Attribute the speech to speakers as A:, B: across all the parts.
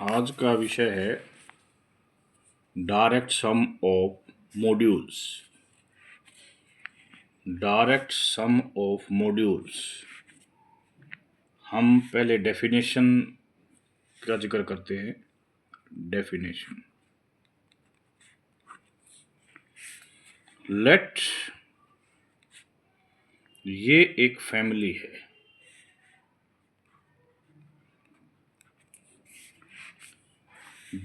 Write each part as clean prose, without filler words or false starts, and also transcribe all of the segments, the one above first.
A: आज का विषय है direct sum of modules. Direct sum of modules. हम पहले डेफिनेशन का जिक्र करते हैं। डेफिनेशन, लेट ये एक फैमिली है।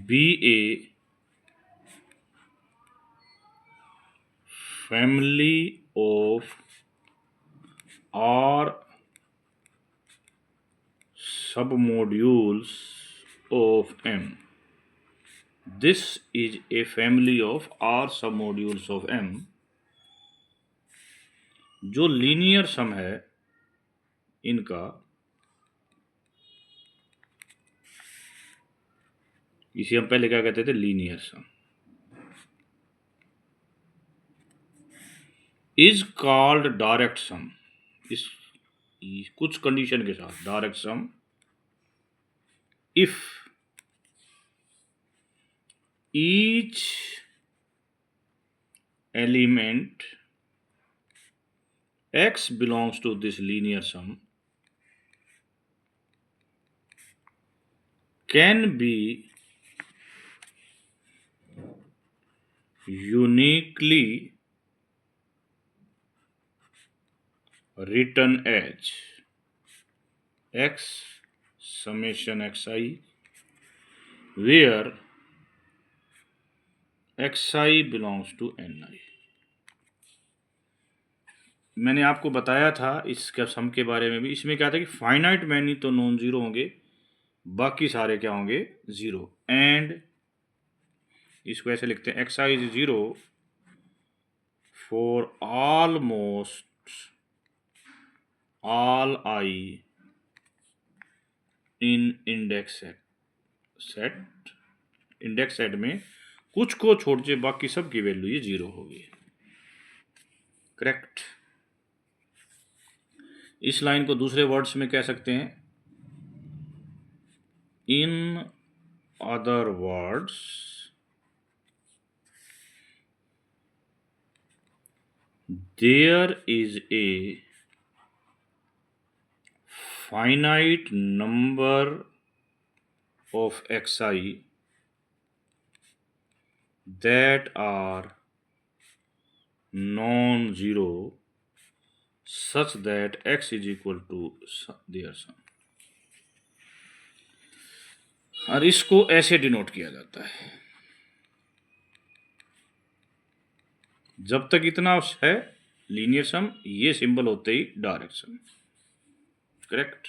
A: B A family of R submodules of M. This is a family of R submodules of M. जो लीनियर सम है इनका, इसे हम पहले क्या कहते थे? Linear sum. Is called direct sum. इस कुछ कंडीशन के साथ direct sum if each element x belongs to this linear sum can be uniquely written as x summation xi, where xi belongs to ni। मैंने आपको बताया था इसका सम के बारे में भी। इसमें क्या था कि फाइनाइट मैनी तो नॉन जीरो होंगे, बाकी सारे क्या होंगे? जीरो। एंड इसको ऐसे लिखते हैं, x I is zero for almost all I in index set. Index set में कुछ को छोड़ के बाकी सब की वैल्यू ये जीरो होगी। करेक्ट। इस लाइन को दूसरे वर्ड्स में कह सकते हैं, in other words there is a finite number of xi that are non-zero such that x is equal to their sum। और इसको ऐसे डिनोट किया जाता है, जब तक इतना है लीनियर सम, ये सिंबल होते ही डायरेक्ट सम। करेक्ट।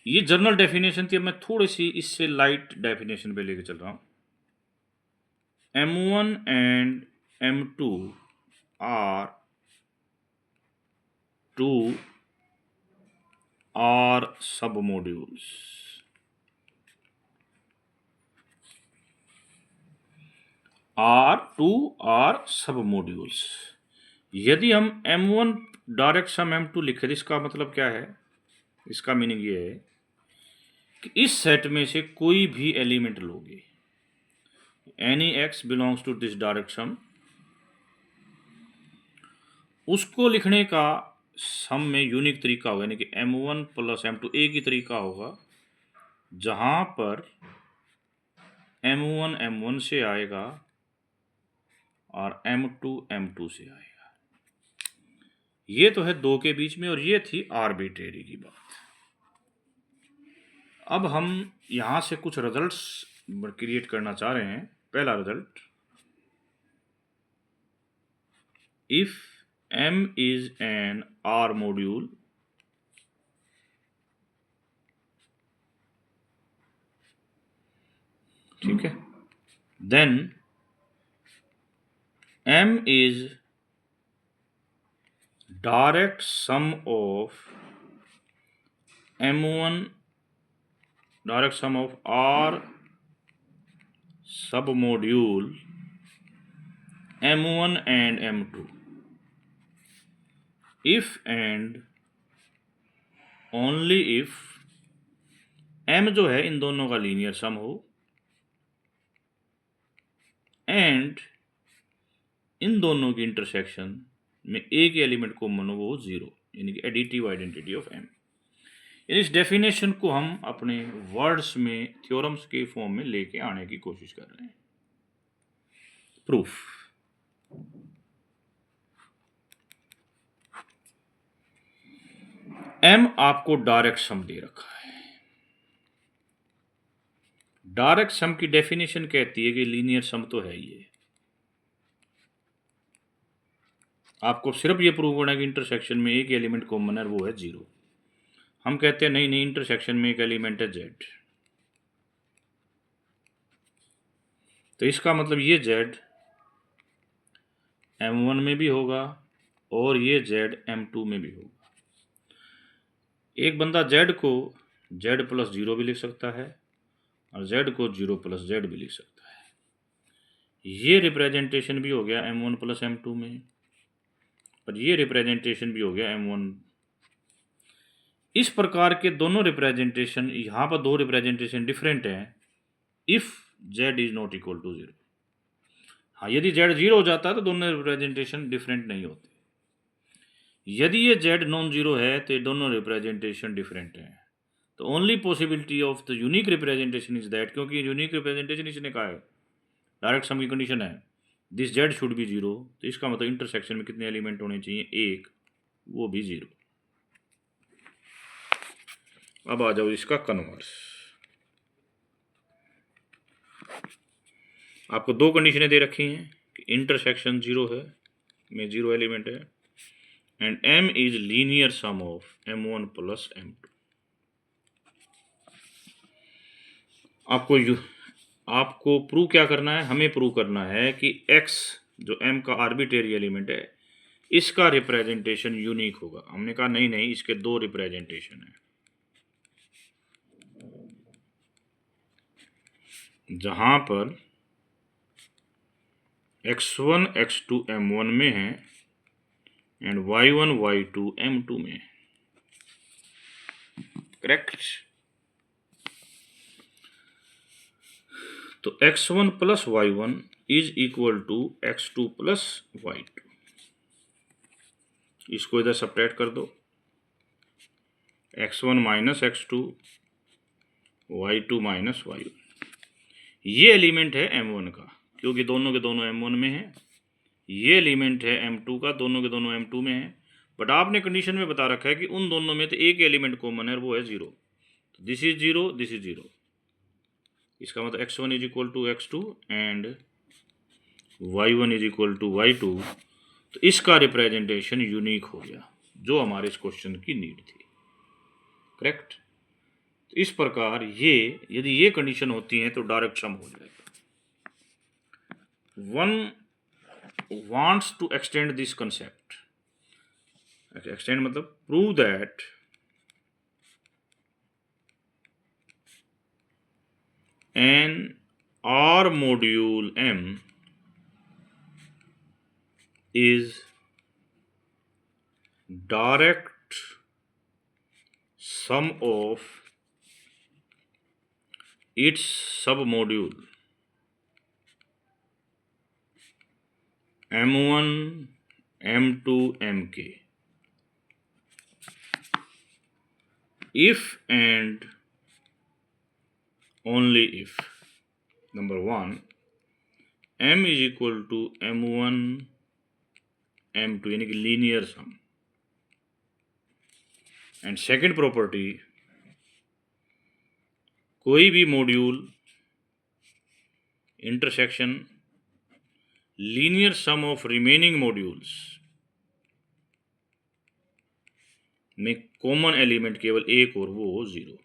A: ये जनरल डेफिनेशन थी। अब मैं थोड़ी सी इससे लाइट डेफिनेशन पे लेके चल रहा हूं। M1 and M2 are two R submodules। R2 R submodules। यदि हम M1 डायरेक्ट सम M2 लिखे, इसका मतलब क्या है? इसका मीनिंग ये है कि इस सेट में से कोई भी एलिमेंट लोगे, any x belongs to this direct sum, उसको लिखने का सम में यूनिक तरीका होगा, यानी कि M1 प्लस M2 एक ही तरीका होगा, जहां पर M1 M1 से आएगा और M2 M2 से आएगा। ये तो है दो के बीच में, और ये थी आर्बिट्रेरी की बात। अब हम यहां से कुछ रिजल्ट्स क्रिएट करना चाह रहे हैं। पहला result, if M is an R module, ठीक है, then M is direct sum of M1, direct sum of R submodule M1 and M2 if and only if m जो है इन दोनों का लीनियर सम हो एंड इन दोनों की इंटरसेक्शन में एक एलिमेंट कॉमन हो वो 0, यानी कि एडिटिव आइडेंटिटी ऑफ m। इस डेफिनेशन को हम अपने वर्ड्स में थ्योरम्स के फॉर्म में लेके आने की कोशिश कर रहे हैं। प्रूफ, m आपको डायरेक्ट सम दे रखा है। डायरेक्ट सम की डेफिनेशन कहती है कि लीनियर सम तो है ही है, आपको सिर्फ ये प्रूव करना है कि इंटरसेक्शन में एक एलिमेंट कॉमन है, वो है 0। हम कहते हैं नहीं, इंटरसेक्शन में एक एलिमेंट है z, तो इसका मतलब ये z m1 में भी होगा और ये z m2 में भी होगा। एक बंदा z को z प्लस 0 भी लिख सकता है और z को 0 प्लस z भी लिख सकता है। ये रिप्रेजेंटेशन भी हो गया m1 प्लस m2 में, और ये रिप्रेजेंटेशन भी हो गया m1। इस प्रकार के दोनों रिप्रेजेंटेशन, यहाँ पर दो रिप्रेजेंटेशन डिफरेंट हैं if z is not equal to 0। हाँ, यदि z 0 हो जाता है तो दोनों रिप्रेजेंटेशन डिफरेंट नहीं होते। यदि ये z नॉन जीरो है तो ये दोनों रिप्रेजेंटेशन डिफरेंट हैं। तो only possibility of the unique representation is that, क्योंकि यूनिक रिप्रेजेंटेशन इसने कहा है, डायरेक्ट सम की कंडीशन है दिस z शुड बी 0, तो इसका मतलब इंटरसेक्शन में कितने एलिमेंट होने चाहिए, एक, वो भी 0। अब आ जाओ इसका कन्वर्स। आपको दो कंडीशनें दे रखी हैं कि इंटरसेक्शन 0 है, में 0 एलिमेंट है, and m is linear sum of m1 plus m2। आपको प्रूव क्या करना है, हमें प्रूव करना है कि x जो m का आर्बिट्रेरी एलिमेंट है इसका रिप्रेजेंटेशन यूनिक होगा। हमने कहा नहीं, इसके दो रिप्रेजेंटेशन है, जहां पर x1 x2 m1 में है एंड y1 y2 m2 में है। करेक्ट। तो x1 plus y1 is equal to x2 plus y2। इसको इधर सब्ट्रैक्ट कर दो, x1 minus x2, y2 minus y1। ये एलिमेंट है m1 का, क्योंकि दोनों के दोनों m1 में है। ये एलिमेंट है m2 का, दोनों के दोनों m2 में है। बट आपने कंडीशन में बता रखा है कि उन दोनों में तो एक एलिमेंट कॉमन है, वो है 0। तो दिस इज 0, दिस इज 0। इसका मतलब x1 is equal to x2 and y1 is equal to y2। तो इसका रिप्रेजेंटेशन यूनिक हो गया, जो हमारे इस क्वेश्चन की नीड थी। करेक्ट। तो इस प्रकार ये, यदि ये कंडीशन होती है तो डायरेक्ट सम हो जाएगा। One wants to extend this concept, extend मतलब prove that an R module M is direct sum of its submodule M1 M2 Mk if and only if number 1 M is equal to M1 M2 यानी कि linear sum, and second property, कोई भी module intersection linear sum of remaining modules में common element केवल एक और वो 0।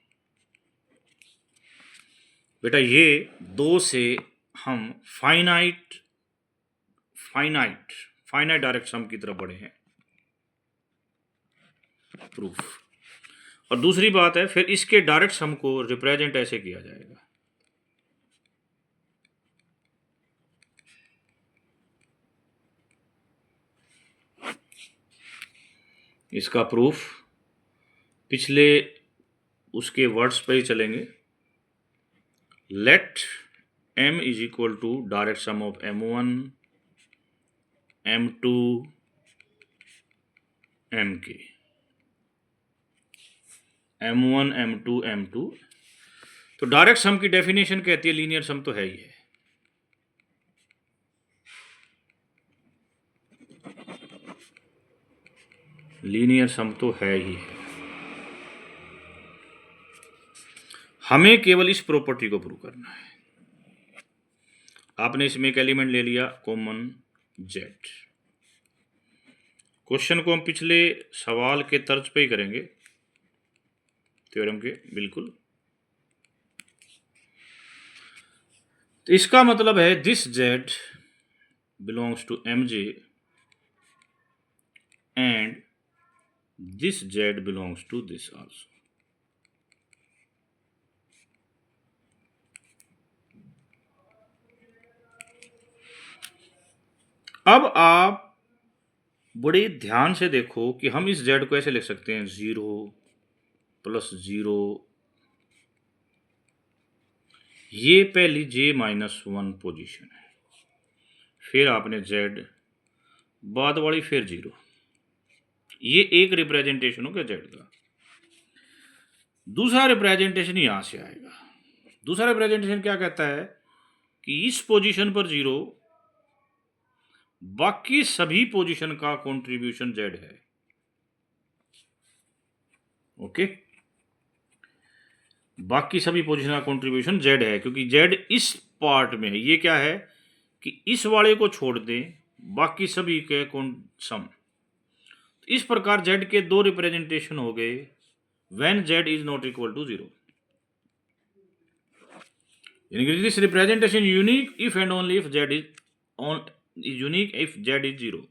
A: बेटा ये दो से हम फाइनाइट डायरेक्ट सम की तरफ बढ़े हैं। प्रूफ। और दूसरी बात है, फिर इसके डायरेक्ट सम को रिप्रेजेंट ऐसे किया जाएगा, इसका प्रूफ पिछले उसके वर्ड्स पे ही चलेंगे। Let m is equal to direct sum of m1 m2 mk, m1 m2 m2। तो डायरेक्ट सम की डेफिनेशन कहती है लीनियर सम तो है ही है। लीनियर सम तो है ही है। हमें केवल इस प्रॉपर्टी को प्रूव करना है। आपने इसमें एक एलिमेंट ले लिया कॉमन z। क्वेश्चन को हम पिछले सवाल के तर्ज पे ही करेंगे, थ्योरम के बिल्कुल। तो इसका मतलब है this z belongs to mj and this z belongs to this also. अब आप बड़े ध्यान से देखो कि हम इस z को ऐसे लिख सकते हैं 0 + 0। ये पहली j-1 पोजीशन है, फिर आपने z बाद वाली फिर 0। ये एक रिप्रेजेंटेशन हो गया z का। दूसरा रिप्रेजेंटेशन यहां से आएगा। दूसरा रिप्रेजेंटेशन क्या कहता है कि इस पोजीशन पर 0, बाकी सभी पोजीशन का कंट्रीब्यूशन z है। ओके, बाकी सभी पोजीशन का कंट्रीब्यूशन z है, क्योंकि z इस पार्ट में है। ये क्या है कि इस वाले को छोड़ दें, बाकी सभी के सम। इस प्रकार z के दो रिप्रेजेंटेशन हो गए when z is not equal to 0। This representation unique if and only if z is unique if z is 0।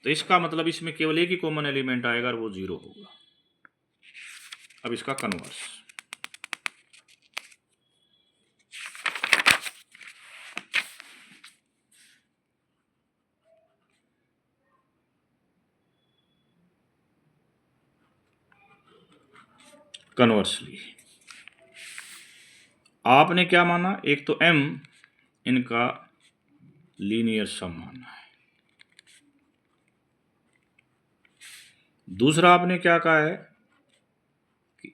A: तो इसका मतलब इसमें केवल एक ही कॉमन एलिमेंट आएगा और वो 0 होगा। अब इसका कन्वर्स, कन्वर्सली आपने क्या माना, एक तो m इनका लीनियर सम माना है, दूसरा आपने क्या कहा है कि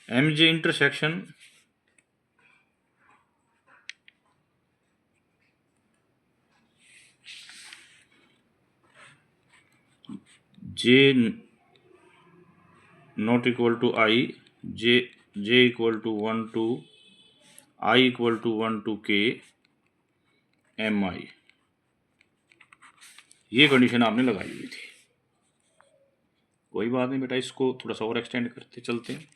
A: mj intersection j not equal to i, j equal to 1 to i equal to 1 to k mi। ये कंडीशन आपने लगाई हुई थी। कोई बात नहीं बेटा, इसको थोड़ा सा और एक्सटेंड करते चलते हैं।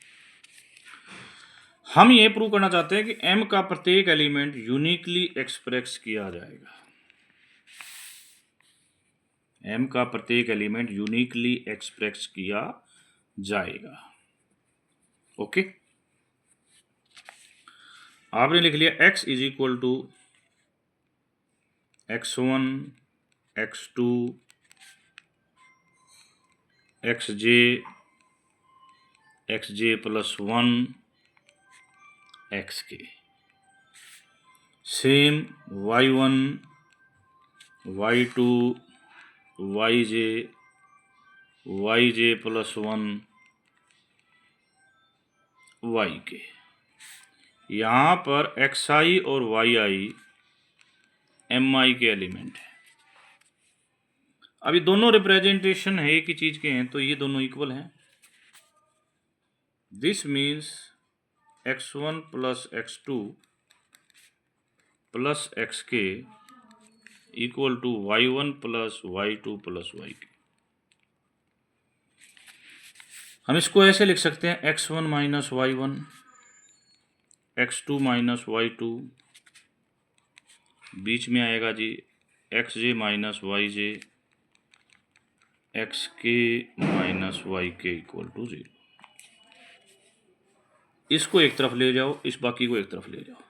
A: हम ये प्रूव करना चाहते हैं कि m का प्रत्येक एलिमेंट यूनिकली एक्सप्रेस किया जाएगा। m का प्रत्येक एलिमेंट यूनिकली एक्सप्रेस किया जाएगा। ओके, आपने लिख लिया x is equal to x1 x2 xj xj + 1 xk। Same y1 y2 yj yj + 1 yk। यहाँ पर xi और yi mi के एलिमेंट है। अभी दोनों रिप्रेजेंटेशन है एक ही चीज के हैं, तो ये दोनों इक्वल हैं। This means x1 + x2 + xk equal to y1 + y2 + yk। हम इसको ऐसे लिख सकते हैं x1 - y1 x2 - y2, बीच में आएगा जी xj - yj xk - yk equal to 0। इसको एक तरफ ले जाओ, इस बाकी को एक तरफ ले जाओ।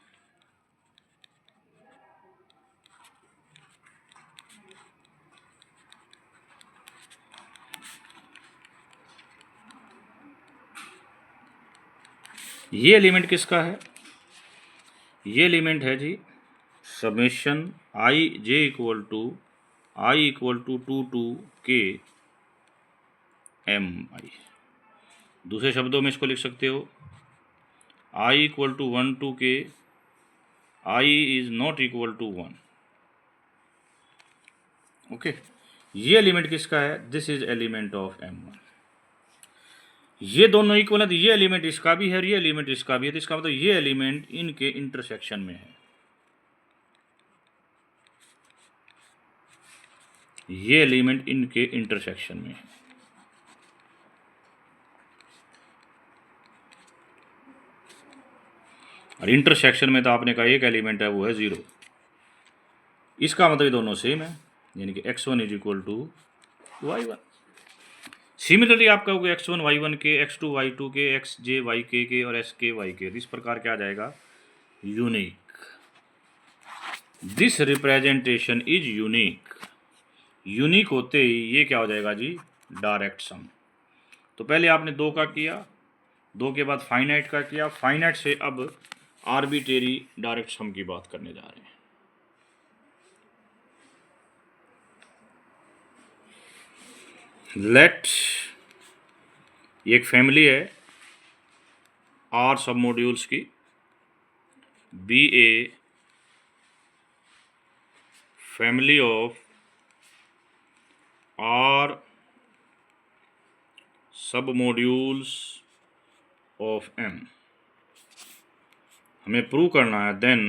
A: ये एलिमेंट किसका है? ये एलिमेंट है जी summation I J equal to I equal to 2 के एम आई। दूसरे शब्दों में इसको लिख सकते हो आई इक्वल टू 1 2 के I is not equal to 1। Okay, ये एलिमेंट किसका है? This is element of M1। ये दोनों इक्वल है तो ये एलिमेंट इसका भी है और ये एलिमेंट इसका भी है, तो इसका मतलब ये एलिमेंट इनके इंटरसेक्शन में है। ये एलिमेंट इनके इंटरसेक्शन में है। और इंटरसेक्शन में तो आपने कहा एक एलिमेंट है वो है 0। इसका मतलब ये दोनों सेम है, यानी कि x1 is equal to y1। Similarly आप कहोगे x1 y1 के, x2 y2 के, xj yk के और sk y के, इस प्रकार क्या आ जाएगा? Unique. This representation is unique. Unique होते ही ये क्या हो जाएगा जी? Direct sum. तो पहले आपने 2 का किया, 2 के बाद फाइनाइट का किया, फाइनाइट से अब आर्बिट्रेरी डायरेक्ट सम की बात करने जा रहे हैं। लेट एक फैमिली है आर सब मॉड्यूल्स की, be A family of R submodules of M। हमें प्रूव करना है then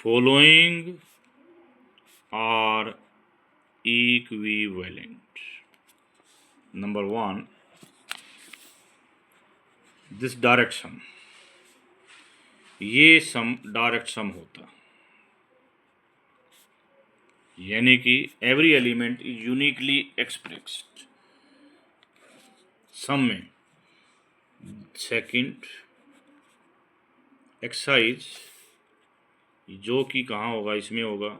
A: following are equivalent. Number 1, this direct sum, ये सम डायरेक्ट सम होता, यानी कि every element is uniquely expressed sum में। सेकंड एक्सरसाइज, जो कि कहाँ होगा? इसमें होगा,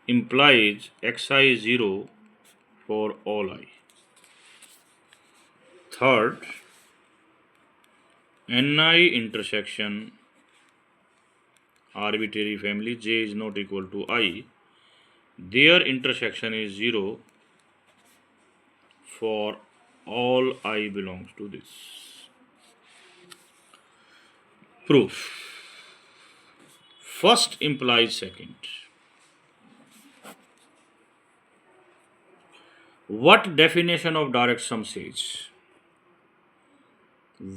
A: implies xi is 0 for all I। Third, ni intersection arbitrary family j is not equal to I, their intersection is 0 for all I belongs to this। Proof, first implies second। What definition of direct sum says?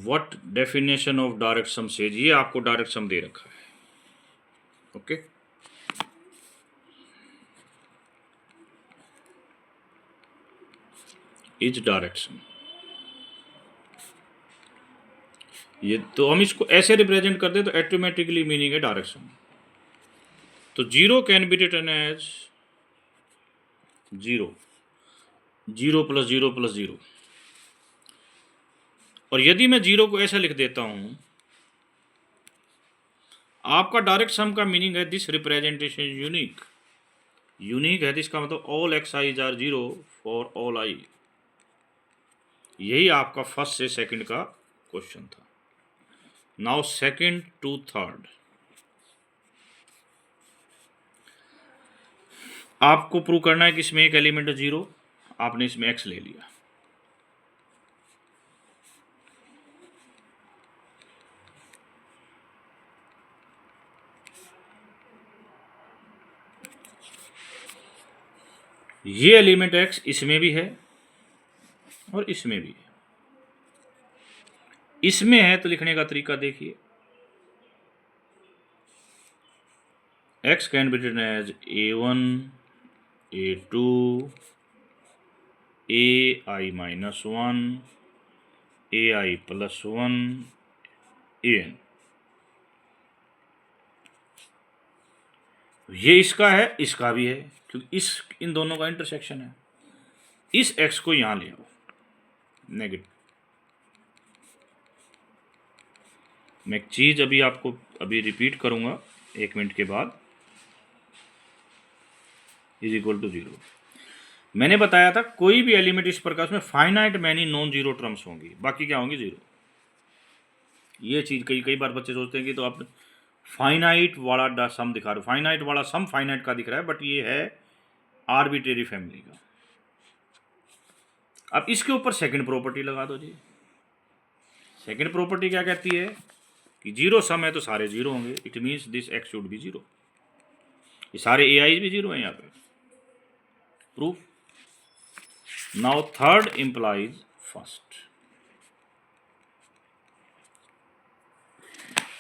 A: What definition of direct sum says? ये आपको direct sum दे रखा है। Okay, is direct sum. ये तो हम इसको ऐसे represent कर दे तो ऑटोमेटिकली मीनिंग है डायरेक्ट सम। तो 0 कैन बी रिटन एज 0 0 + 0 + 0। और यदि मैं 0 को ऐसा लिख देता हूं, आपका डायरेक्ट सम का मीनिंग है दिस रिप्रेजेंटेशन यूनिक। यूनिक है, इसका मतलब all x I R 0 for all I. यही आपका फर्स्ट से सेकंड का क्वेश्चन था। नाउ सेकंड टू थर्ड, आपको प्रूव करना है कि इसमें एक एलिमेंट है 0, आपने इसमें x ले लिया। ये एलिमेंट x इसमें भी है और इसमें भी है। इसमें है तो लिखने का तरीका देखिए, x can be written as a1 a2 ai - 1 ai + 1 an। ये इसका है, इसका भी है, क्योंकि इन दोनों का इंटरसेक्शन है। इस x को यहां ले आओ नेगेटिव। मैं एक चीज आपको रिपीट करूंगा 1 मिनट के बाद, इज इक्वल टू 0। मैंने बताया था कोई भी एलिमेंट इस प्रकार में finite many non zero terms होंगी, बाकी क्या होंगी जीरो। ये चीज कई कई बार बच्चे सोचते हैं कि तो आप फाइनाइट वाला सम दिखा रहे हो, फाइनाइट वाला सम फाइनाइट का दिख रहा है, बट ये है आर्बिट्रेरी फैमिली का। अब इसके ऊपर सेकंड प्रॉपर्टी लगा दो जी। सेकंड प्रॉपर्टी क्या कहती है कि जीरो सम है तो सारे जीरो होंगे, it means this x should be zero. ये सारे ए आई भी जीरो हैं यहाँ पे। Proof. Now third implies first.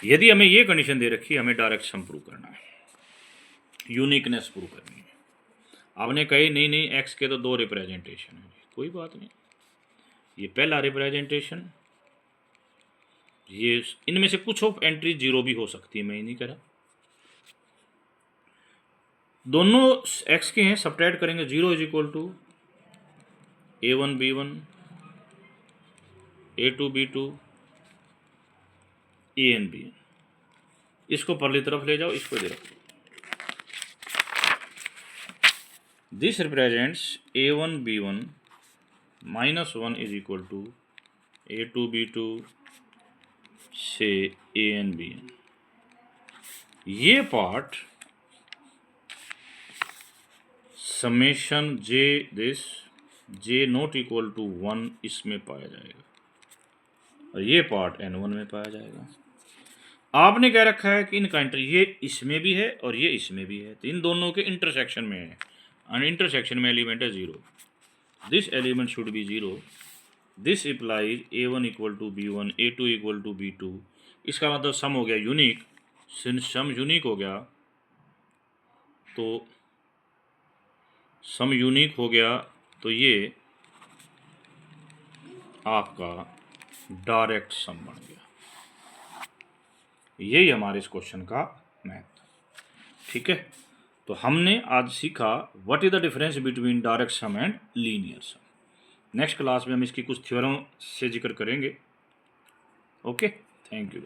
A: यदि हमें ये कंडीशन दे रखी है, हमें डायरेक्ट सम प्रूव करना है, यूनिकनेस प्रूव करनी है। आपने कही नहीं नहीं एक्स के तो दो रिप्रेजेंटेशन है, कोई बात नहीं, ये पहला रिप्रेजेंटेशन, ये इनमें से कुछ ऑफ एंट्री जीरो भी हो सकती है, मैं ही नहीं कह रहा। दोनों एक्स के हैं, सब्ट्रैक्ट करेंगे, zero is equal to A1 B1 A2 B2 AN BN। इसको परली तरफ ले जाओ, इसको इधर रखो। This represents A1 B1 -1 is equal to A2 B2 से AN BN। ये part summation J this J not equal to 1 इसमें पाया जाएगा, और ये पार्ट N1 में पाया जाएगा। आपने क्या रखा है कि इनका इंटर ये इसमें भी है और ये इसमें भी है, तो इन दोनों के इंटरसेक्शन में है, और इंटरसेक्शन में एलिमेंट है zero. This element should be zero. This implies A1 equal to B1 A2 equal to B2। इसका मतलब सम हो गया यूनिक। सिंस सम यूनिक हो गया तो सम यूनिक हो गया तो ये आपका डायरेक्ट सम बन गया। यही हमारे इस क्वेश्चन का मैथ। ठीक है, तो हमने आज सीखा what is the difference between direct sum and linear sum. Next class में हम इसकी कुछ थ्योरम से जिक्र करेंगे। Okay, thank you.